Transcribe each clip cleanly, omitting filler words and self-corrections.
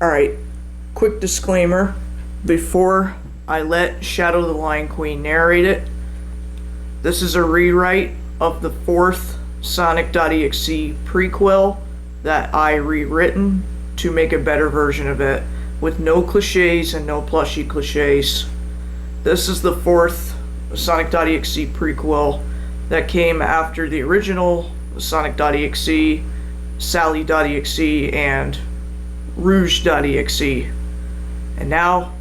Alright, quick disclaimer. Before I let Shadow the Lion Queen narrate it, this is a rewrite of the fourth Sonic.exe prequel that I rewritten to make a better version of it, with no cliches and no plushy cliches. This is the fourth Sonic.exe prequel that came after the original Sonic.exe, Sally.exe, and Rouge.exe. And now,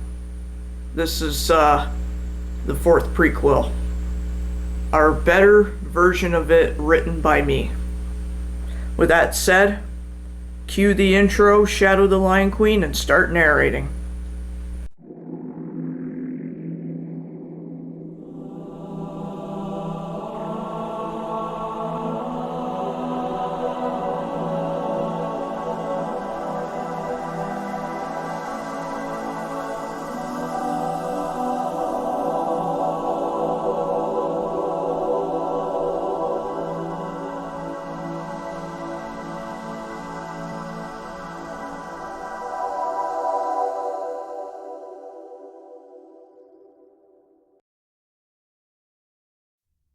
this is the fourth prequel. Our better version of it written by me. With that said, cue the intro, Shadow the Lion Queen, and start narrating.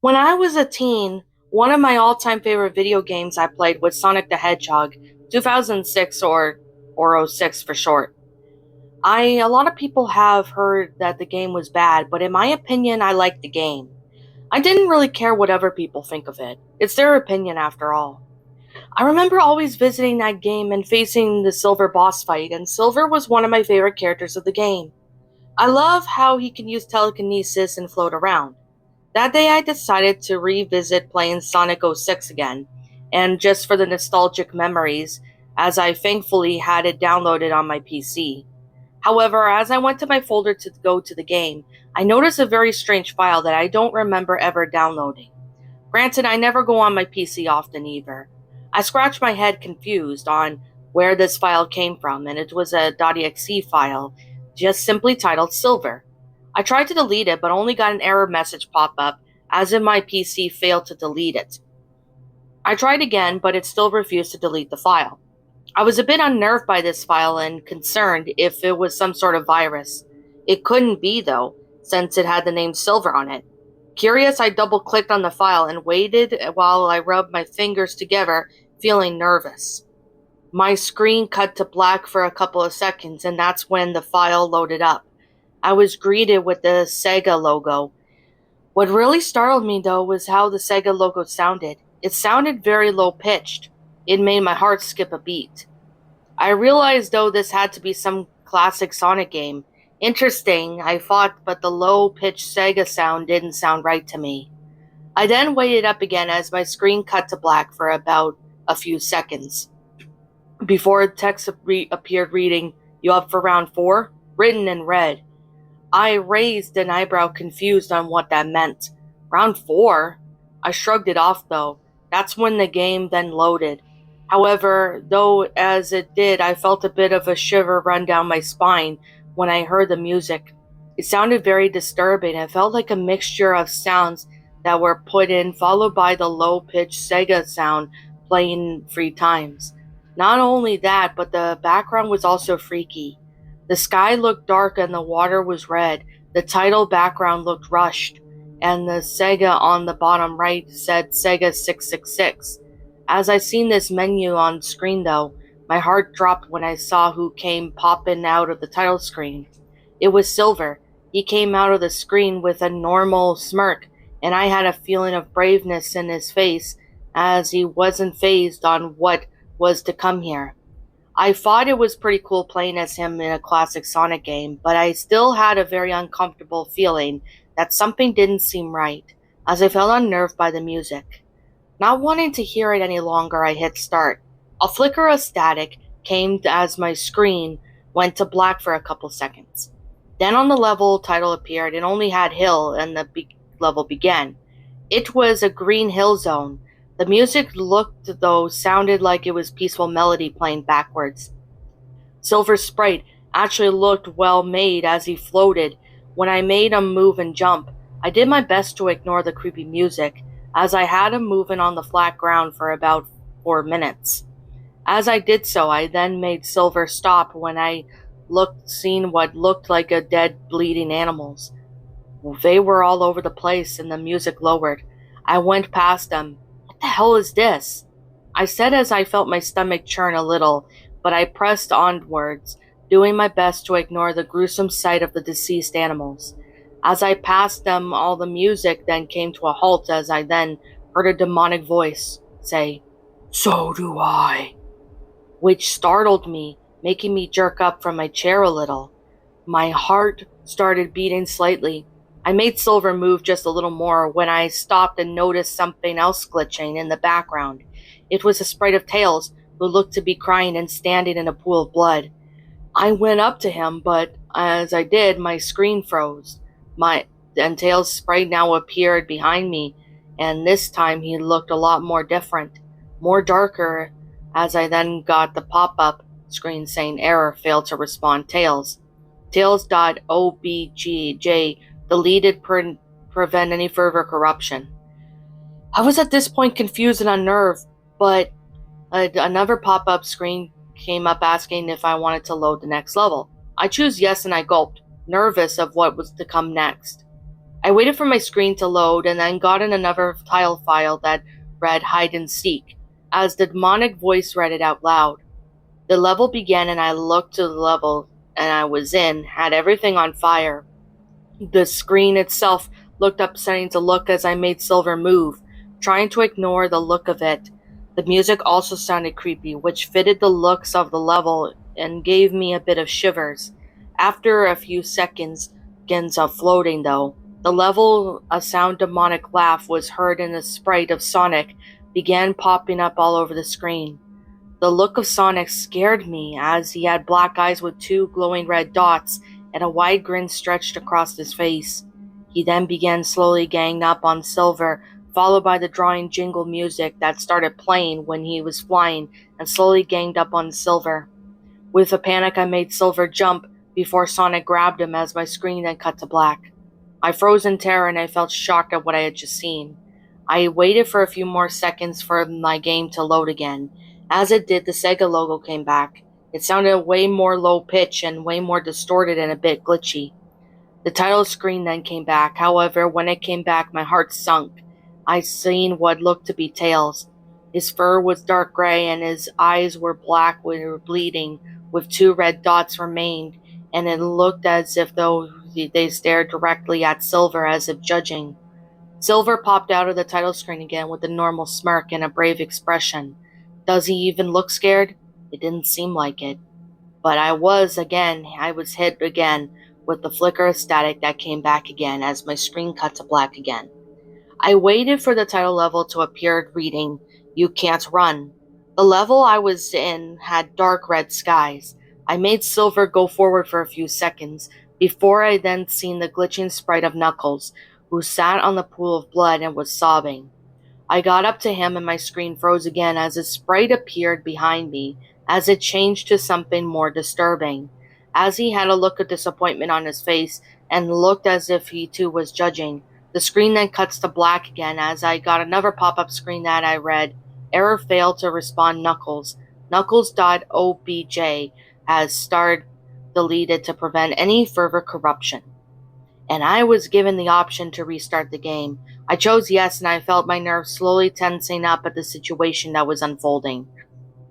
When I was a teen, one of my all-time favorite video games I played was Sonic the Hedgehog, 2006 or 06 for short. A lot of people have heard that the game was bad, but in my opinion, I liked the game. I didn't really care what other people think of it. It's their opinion after all. I remember always visiting that game and facing the Silver boss fight, and Silver was one of my favorite characters of the game. I love how he can use telekinesis and float around. That day I decided to revisit playing Sonic 06 again, and just for the nostalgic memories, as I thankfully had it downloaded on my PC. However, as I went to my folder to go to the game, I noticed a very strange file that I don't remember ever downloading. Granted, I never go on my PC often either. I scratched my head confused on where this file came from, and it was a .exe file, just simply titled Silver. I tried to delete it, but only got an error message pop up, as if my PC failed to delete it. I tried again, but it still refused to delete the file. I was a bit unnerved by this file and concerned if it was some sort of virus. It couldn't be, though, since it had the name Silver on it. Curious, I double-clicked on the file and waited while I rubbed my fingers together, feeling nervous. My screen cut to black for a couple of seconds, and that's when the file loaded up. I was greeted with the Sega logo. What really startled me, though, was how the Sega logo sounded. It sounded very low-pitched. It made my heart skip a beat. I realized, though, this had to be some classic Sonic game. Interesting, I thought, but the low-pitched Sega sound didn't sound right to me. I then waited up again as my screen cut to black for about a few seconds. Before a text appeared reading, "You up for round 4?" written in red. I raised an eyebrow, confused on what that meant. Round 4? I shrugged it off, though. That's when the game then loaded. However, though as it did, I felt a bit of a shiver run down my spine when I heard the music. It sounded very disturbing. It felt like a mixture of sounds that were put in, followed by the low-pitched Sega sound playing 3 times. Not only that, but the background was also freaky. The sky looked dark and the water was red. The title background looked rushed, and the Sega on the bottom right said Sega 666. As I seen this menu on screen, though, my heart dropped when I saw who came popping out of the title screen. It was Silver. He came out of the screen with a normal smirk, and I had a feeling of braveness in his face, as he wasn't fazed on what was to come here. I thought it was pretty cool playing as him in a classic Sonic game, but I still had a very uncomfortable feeling that something didn't seem right, as I felt unnerved by the music. Not wanting to hear it any longer, I hit start. A flicker of static came as my screen went to black for a couple seconds. Then on the level title appeared and only had hill, and the level began. It was a green hill zone. The music sounded like it was peaceful melody playing backwards. Silver's sprite actually looked well made as he floated. When I made him move and jump, I did my best to ignore the creepy music, as I had him moving on the flat ground for about 4 minutes. As I did so, I then made Silver stop when I seen what looked like a dead, bleeding animals. They were all over the place and the music lowered. I went past them. What the hell is this? I said as I felt my stomach churn a little, but I pressed onwards, doing my best to ignore the gruesome sight of the deceased animals. As I passed them, all the music then came to a halt as I then heard a demonic voice say, "So do I," which startled me, making me jerk up from my chair a little. My heart started beating slightly. I made Silver move just a little more when I stopped and noticed something else glitching in the background. It was a sprite of Tails, who looked to be crying and standing in a pool of blood. I went up to him, but as I did, my screen froze. My and Tails' sprite now appeared behind me, and this time he looked a lot more different, more darker, as I then got the pop-up screen saying error, failed to respond Tails. Tails.O.B.G.J deleted prevent any further corruption. I was at this point confused and unnerved, but another pop-up screen came up asking if I wanted to load the next level. I chose yes and I gulped, nervous of what was to come next. I waited for my screen to load and then got in another tile file that read hide and seek, as the demonic voice read it out loud. The level began and I looked to the level and I was in, had everything on fire. The screen itself looked upsetting to look as I made Silver move, trying to ignore the look of it. The music also sounded creepy, which fitted the looks of the level and gave me a bit of shivers. After a few seconds of floating, though, the level, a sound demonic laugh was heard and the sprite of Sonic began popping up all over the screen. The look of Sonic scared me, as he had black eyes with two glowing red dots and a wide grin stretched across his face. He then began slowly ganging up on Silver, followed by the drawing jingle music that started playing when he was flying and slowly ganged up on Silver. With a panic, I made Silver jump before Sonic grabbed him as my screen then cut to black. I froze in terror and I felt shocked at what I had just seen. I waited for a few more seconds for my game to load again. As it did, the Sega logo came back. It sounded way more low pitch and way more distorted and a bit glitchy. The title screen then came back. However, when it came back, my heart sunk. I seen what looked to be Tails. His fur was dark gray and his eyes were black with bleeding, with two red dots remained, and it looked as if though they stared directly at Silver as if judging. Silver popped out of the title screen again with a normal smirk and a brave expression. Does he even look scared? It didn't seem like it. But I was hit again with the flicker of static that came back again as my screen cut to black again. I waited for the title level to appear reading, "You Can't Run." The level I was in had dark red skies. I made Silver go forward for a few seconds, before I then seen the glitching sprite of Knuckles, who sat on the pool of blood and was sobbing. I got up to him and my screen froze again as a sprite appeared behind me, as it changed to something more disturbing. As he had a look of disappointment on his face and looked as if he too was judging, the screen then cuts to black again as I got another pop-up screen that I read, "Error failed to respond Knuckles. Knuckles.obj has starred deleted to prevent any further corruption." And I was given the option to restart the game. I chose yes, and I felt my nerves slowly tensing up at the situation that was unfolding.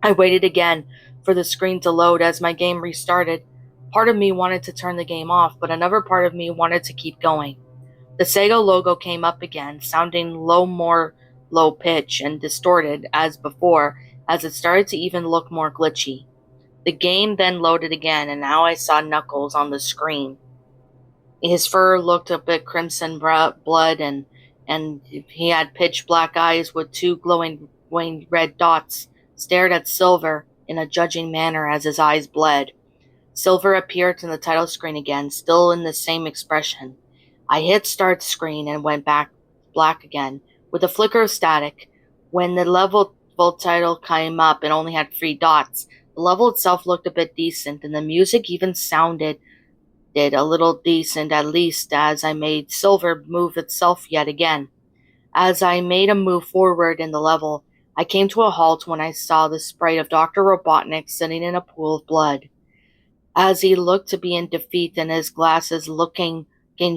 I waited again for the screen to load as my game restarted. Part of me wanted to turn the game off, but another part of me wanted to keep going. The Sega logo came up again, sounding more low pitch and distorted as before, as it started to even look more glitchy. The game then loaded again, and now I saw Knuckles on the screen. His fur looked a bit crimson blood, and he had pitch black eyes with two glowing red dots, stared at Silver in a judging manner as his eyes bled. Silver appeared in the title screen again, still in the same expression. I hit start screen and went back black again, with a flicker of static. When the level title came up, it only had 3 dots. The level itself looked a bit decent, and the music even sounded a little decent, at least as I made Silver move itself yet again. As I made him move forward in the level, I came to a halt when I saw the sprite of Dr. Robotnik sitting in a pool of blood. As he looked to be in defeat and his glasses looking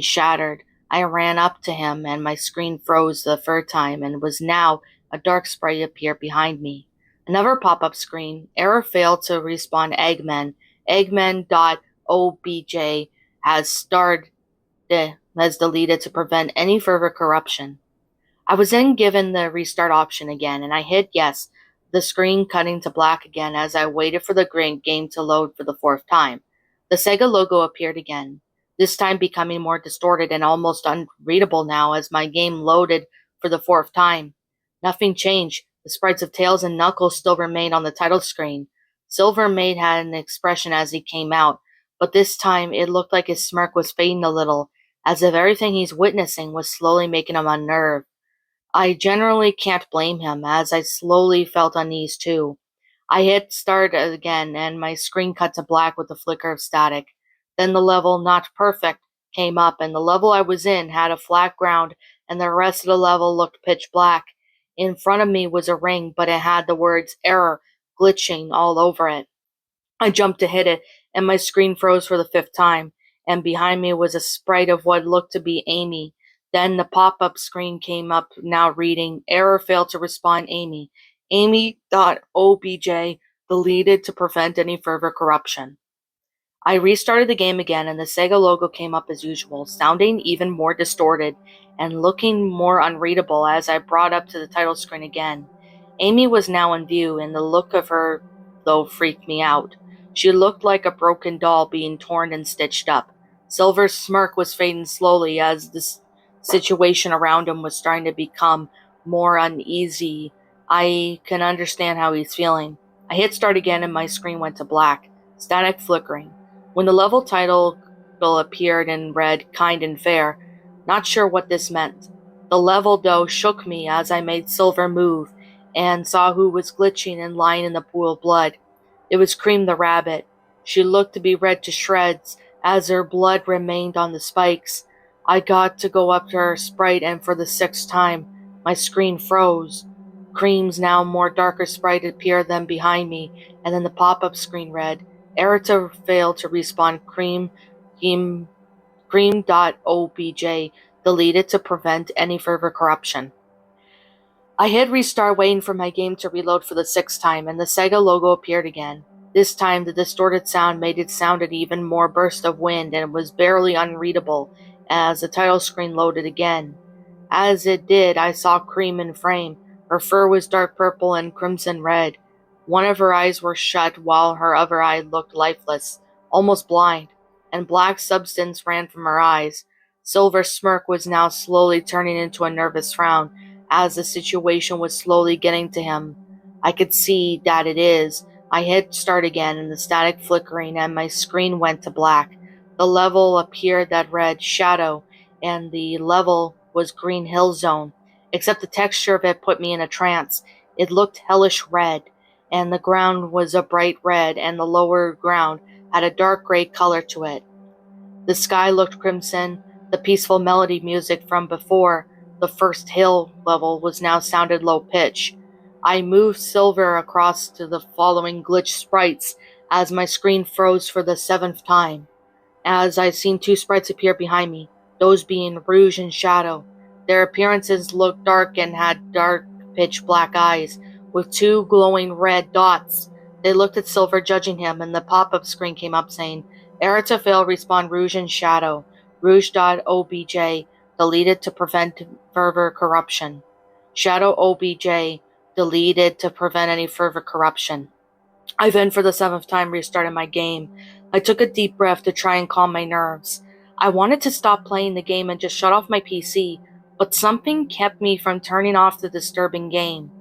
shattered, I ran up to him and my screen froze the third time and was now a dark sprite appeared behind me. Another pop-up screen. Error failed to respawn Eggman. Eggman.obj has deleted to prevent any further corruption. I was then given the restart option again, and I hit yes, the screen cutting to black again as I waited for the game to load for the fourth time. The Sega logo appeared again, this time becoming more distorted and almost unreadable now as my game loaded for the fourth time. Nothing changed. The sprites of Tails and Knuckles still remained on the title screen. Silver Maid had an expression as he came out, but this time it looked like his smirk was fading a little, as if everything he's witnessing was slowly making him unnerved. I generally can't blame him, as I slowly felt unease too. I hit start again, and my screen cut to black with a flicker of static. Then the level Not Perfect came up, and the level I was in had a flat ground, and the rest of the level looked pitch black. In front of me was a ring, but it had the words error glitching all over it. I jumped to hit it, and my screen froze for the fifth time, and behind me was a sprite of what looked to be Amy. Then the pop-up screen came up now reading, error failed to respawn Amy. Amy.obj deleted to prevent any further corruption. I restarted the game again and the Sega logo came up as usual, sounding even more distorted and looking more unreadable as I brought up to the title screen again. Amy was now in view, and the look of her, though, freaked me out. She looked like a broken doll being torn and stitched up. Silver's smirk was fading slowly as the situation around him was starting to become more uneasy. I can understand how he's feeling. I hit start again and my screen went to black, static flickering. When the level title appeared in red, kind and fair, not sure what this meant. The level, though, shook me as I made Silver move and saw who was glitching and lying in the pool of blood. It was Cream the rabbit. She looked to be red to shreds as her blood remained on the spikes. I got to go up to her sprite, and for the sixth time, my screen froze. Cream's now more darker sprite appeared then behind me, and then the pop-up screen read, Error failed to respawn Cream.obj deleted to prevent any further corruption. I hit restart waiting for my game to reload for the sixth time, and the Sega logo appeared again. This time, the distorted sound made it sound an even more burst of wind, and it was barely unreadable as the title screen loaded again. As it did, I saw Cream in frame. Her fur was dark purple and crimson red. One of her eyes were shut, while her other eye looked lifeless, almost blind, and black substance ran from her eyes. Silver's smirk was now slowly turning into a nervous frown, as the situation was slowly getting to him. I could see that it is. I hit start again and the static flickering and my screen went to black. The level appeared that read Shadow and the level was Green Hill Zone, except the texture of it put me in a trance. It looked hellish red, and the ground was a bright red and the lower ground had a dark gray color to it. The sky looked crimson. The peaceful melody music from before the first hill level was now sounded low pitch. I moved Silver across to the following glitch sprites as my screen froze for the seventh time. As I seen two sprites appear behind me, those being Rouge and Shadow. Their appearances looked dark and had dark pitch black eyes with two glowing red dots. They looked at Silver, judging him, and the pop-up screen came up saying, Error to fail, respawn Rouge and Shadow. Rouge.obj deleted to prevent further corruption. Shadow.obj deleted to prevent any further corruption. I then, for the seventh time, restarted my game. I took a deep breath to try and calm my nerves. I wanted to stop playing the game and just shut off my PC, but something kept me from turning off the disturbing game.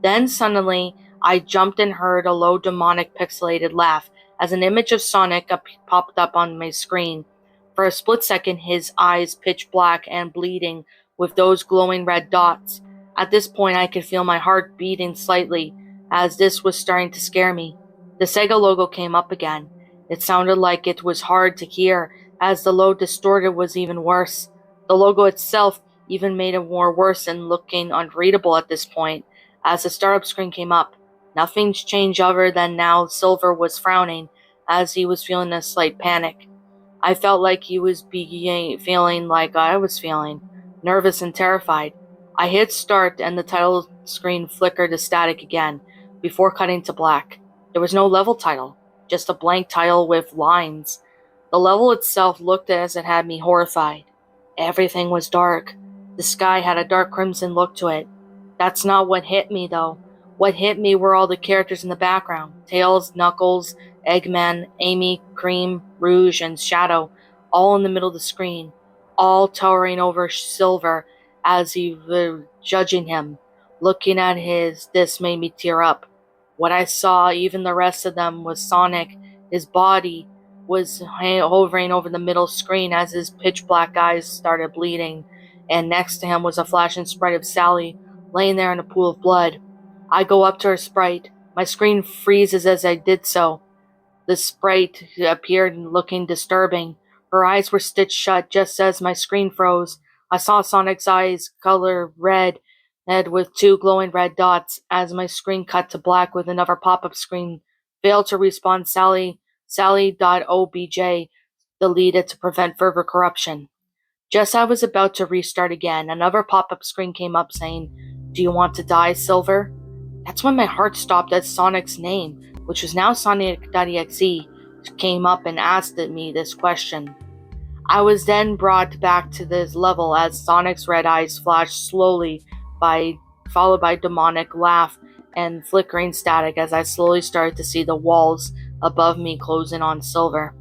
Then suddenly, I jumped and heard a low demonic pixelated laugh as an image of Sonic popped up on my screen. For a split second, his eyes pitch black and bleeding with those glowing red dots. At this point, I could feel my heart beating slightly, as this was starting to scare me. The Sega logo came up again. It sounded like it was hard to hear, as the low distorted was even worse. The logo itself even made it more worse and looking unreadable at this point, As the startup screen came up, nothing's changed other than now Silver was frowning as he was feeling a slight panic. I felt like he was feeling like I was feeling, nervous and terrified. I hit start and the title screen flickered to static again, before cutting to black. There was no level title, just a blank title with lines. The level itself looked as it had me horrified. Everything was dark. The sky had a dark crimson look to it. That's not what hit me, though. What hit me were all the characters in the background. Tails, Knuckles, Eggman, Amy, Cream, Rouge, and Shadow, all in the middle of the screen, all towering over Silver as he was judging him. Looking at this made me tear up. What I saw, even the rest of them, was Sonic. His body was hovering over the middle screen as his pitch black eyes started bleeding, and next to him was a flashing sprite of Sally, laying there in a pool of blood. I go up to her sprite. My screen freezes as I did so. The sprite appeared looking disturbing. Her eyes were stitched shut just as my screen froze. I saw Sonic's eyes color red, with two glowing red dots as my screen cut to black with another pop-up screen. Failed to respawn Sally.obj, deleted to prevent further corruption. Just as I was about to restart again, another pop-up screen came up saying, "Do you want to die, Silver?" That's when my heart stopped as Sonic's name, which was now Sonic.exe, came up and asked me this question. I was then brought back to this level as Sonic's red eyes flashed slowly, followed by demonic laugh and flickering static as I slowly started to see the walls above me closing on Silver.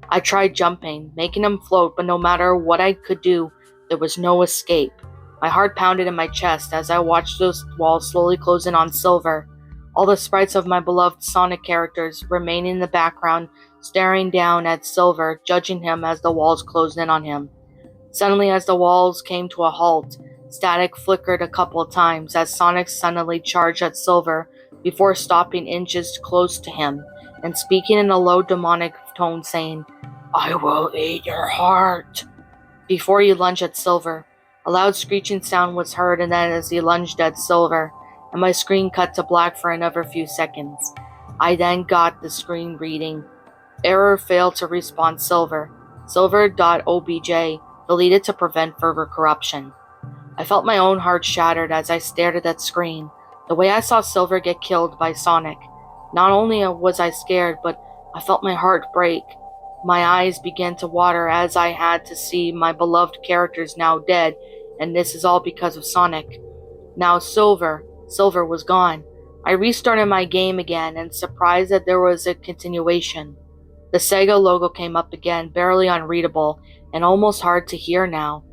I tried jumping, making him float, but no matter what I could do, there was no escape. My heart pounded in my chest as I watched those walls slowly close in on Silver. All the sprites of my beloved Sonic characters remaining in the background, staring down at Silver, judging him as the walls closed in on him. Suddenly, as the walls came to a halt, static flickered a couple of times as Sonic suddenly charged at Silver before stopping inches close to him and speaking in a low demonic tone saying, "I will eat your heart," before he lunged at Silver. A loud screeching sound was heard, and then as he lunged at Silver, and my screen cut to black for another few seconds. I then got the screen reading, "Error, failed to respawn Silver. Silver.obj, deleted to prevent further corruption." I felt my own heart shattered as I stared at that screen, the way I saw Silver get killed by Sonic. Not only was I scared, but I felt my heart break. My eyes began to water as I had to see my beloved characters now dead, and this is all because of Sonic. Now Silver was gone. I restarted my game again and surprised that there was a continuation. The Sega logo came up again, barely unreadable and almost hard to hear now.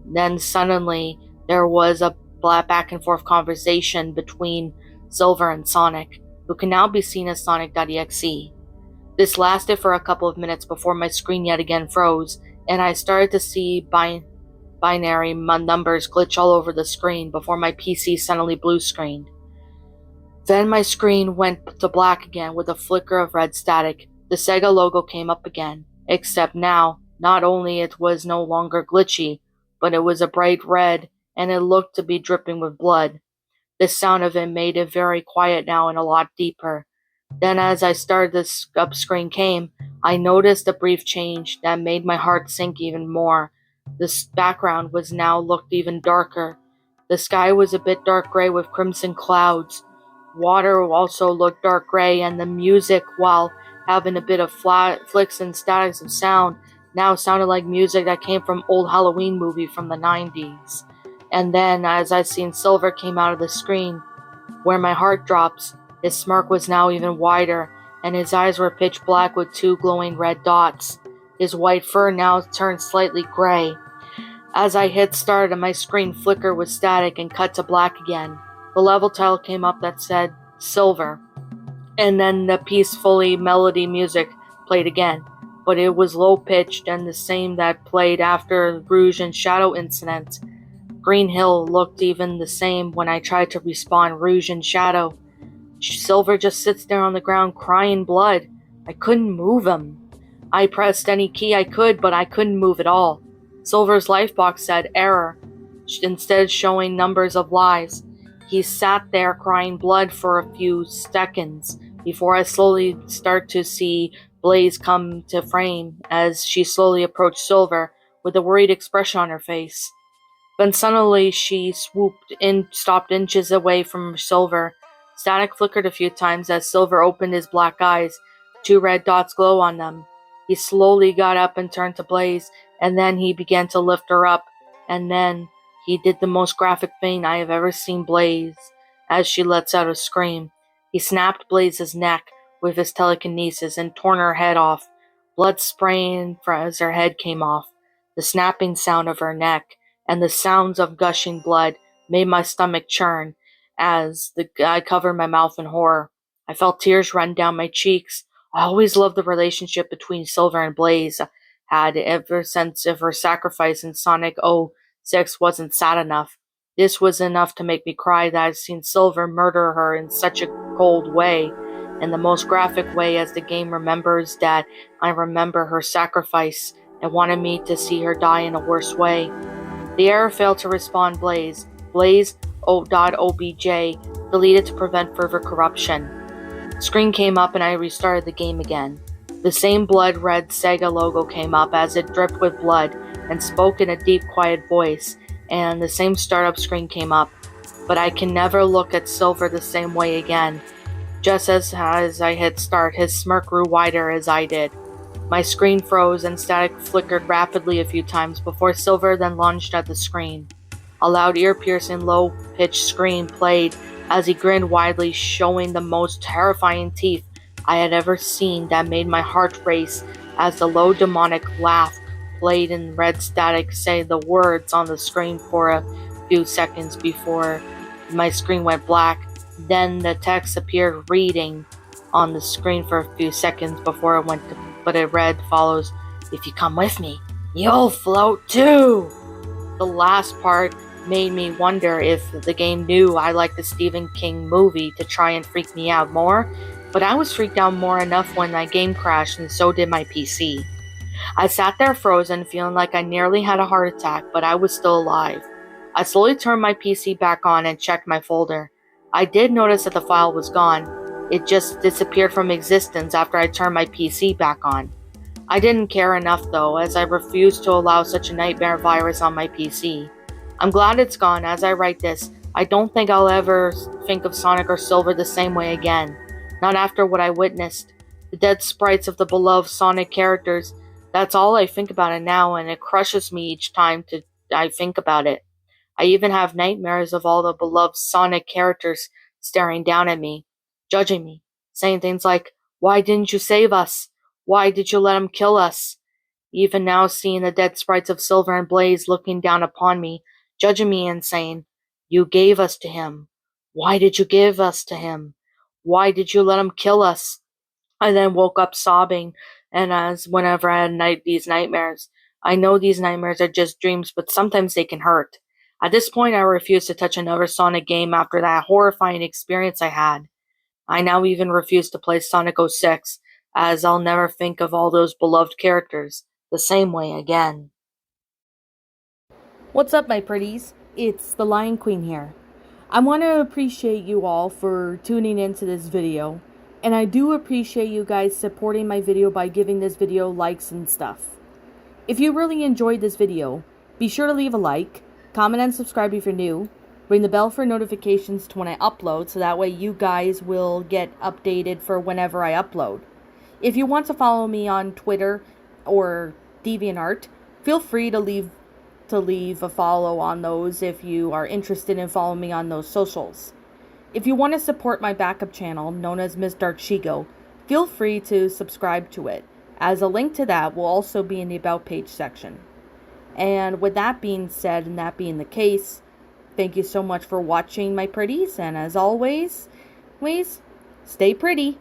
Then suddenly there was a back and forth conversation between Silver and Sonic, who can now be seen as Sonic.exe. This lasted for a couple of minutes before my screen yet again froze, and I started to see binary numbers glitch all over the screen before my PC suddenly blue screened. Then my screen went to black again with a flicker of red static. The Sega logo came up again, except now, not only it was no longer glitchy, but it was a bright red, and it looked to be dripping with blood. The sound of it made it very quiet now and a lot deeper. Then as I started this up screen came, I noticed a brief change that made my heart sink even more. The background was now looked even darker. The sky was a bit dark gray with crimson clouds. Water also looked dark gray, and the music, while having a bit of flicks and statics of sound, now sounded like music that came from old Halloween movie from the 90s. And then, as I seen Silver came out of the screen, where my heart drops, his smirk was now even wider, and his eyes were pitch black with two glowing red dots. His white fur now turned slightly gray. As I hit start and my screen flickered with static and cut to black again, the level title came up that said, Silver. And then the peacefully melody music played again, but it was low-pitched and the same that played after Rouge and Shadow incident. Green Hill looked even the same when I tried to respawn Rouge and Shadow. Silver just sits there on the ground crying blood. I couldn't move him. I pressed any key I could, but I couldn't move at all. Silver's life box said error, instead showing numbers of lives. He sat there crying blood for a few seconds before I slowly start to see Blaze come to frame as she slowly approached Silver with a worried expression on her face. Then suddenly she swooped in, stopped inches away from Silver. Static flickered a few times as Silver opened his black eyes, 2 red dots glow on them. He slowly got up and turned to Blaze, and then he began to lift her up, and then he did the most graphic thing I have ever seen Blaze as she lets out a scream. He snapped Blaze's neck with his telekinesis and torn her head off, blood spraying as her head came off. The snapping sound of her neck and the sounds of gushing blood made my stomach churn as I covered my mouth in horror. I felt tears run down my cheeks. I always loved the relationship between Silver and Blaze had ever since her sacrifice in Sonic 06 wasn't sad enough. This was enough to make me cry that I've seen Silver murder her in such a cold way, in the most graphic way as the game remembers that I remember her sacrifice and wanted me to see her die in a worse way. The error failed to respond Blaze. Blaze.obj deleted to prevent further corruption. Screen came up and I restarted the game again. The same blood red Sega logo came up as it dripped with blood and spoke in a deep quiet voice, and the same startup screen came up. But I can never look at Silver the same way again. Just as I hit start, his smirk grew wider as I did. My screen froze and static flickered rapidly a few times before Silver then lunged at the screen. A loud ear-piercing low-pitched scream played as he grinned widely, showing the most terrifying teeth I had ever seen that made my heart race as the low demonic laugh played in red static say the words on the screen for a few seconds before my screen went black. Then the text appeared reading on the screen for a few seconds before it went to, but it read follows, "If you come with me, you'll float too." The last part made me wonder if the game knew I liked the Stephen King movie to try and freak me out more, but I was freaked out more enough when my game crashed and so did my PC. I sat there frozen, feeling like I nearly had a heart attack, but I was still alive. I slowly turned my PC back on and checked my folder. I did notice that the file was gone. It just disappeared from existence after I turned my PC back on. I didn't care enough though, as I refused to allow such a nightmare virus on my PC. I'm glad it's gone. As I write this, I don't think I'll ever think of Sonic or Silver the same way again. Not after what I witnessed. The dead sprites of the beloved Sonic characters. That's all I think about it now, and it crushes me each time I think about it. I even have nightmares of all the beloved Sonic characters staring down at me, judging me, saying things like, "Why didn't you save us? Why did you let him kill us?" Even now, seeing the dead sprites of Silver and Blaze looking down upon me, judging me and saying, "You gave us to him. Why did you give us to him? Why did you let him kill us?" I then woke up sobbing, and as whenever I had these nightmares, I know these nightmares are just dreams, but sometimes they can hurt. At this point, I refuse to touch another Sonic game after that horrifying experience I had. I now even refuse to play Sonic 06, as I'll never think of all those beloved characters the same way again. What's up, my pretties? It's the Lion Queen here. I want to appreciate you all for tuning into this video, and I do appreciate you guys supporting my video by giving this video likes and stuff. If you really enjoyed this video, be sure to leave a like, comment and subscribe if you're new, ring the bell for notifications to when I upload so that way you guys will get updated for whenever I upload. If you want to follow me on Twitter or DeviantArt, feel free to leave a follow on those if you are interested in following me on those socials. If you want to support my backup channel, known as Ms. Dark Shigo, feel free to subscribe to it, as a link to that will also be in the About page section. And with that being said, and that being the case, thank you so much for watching, my pretties, and as always, please stay pretty.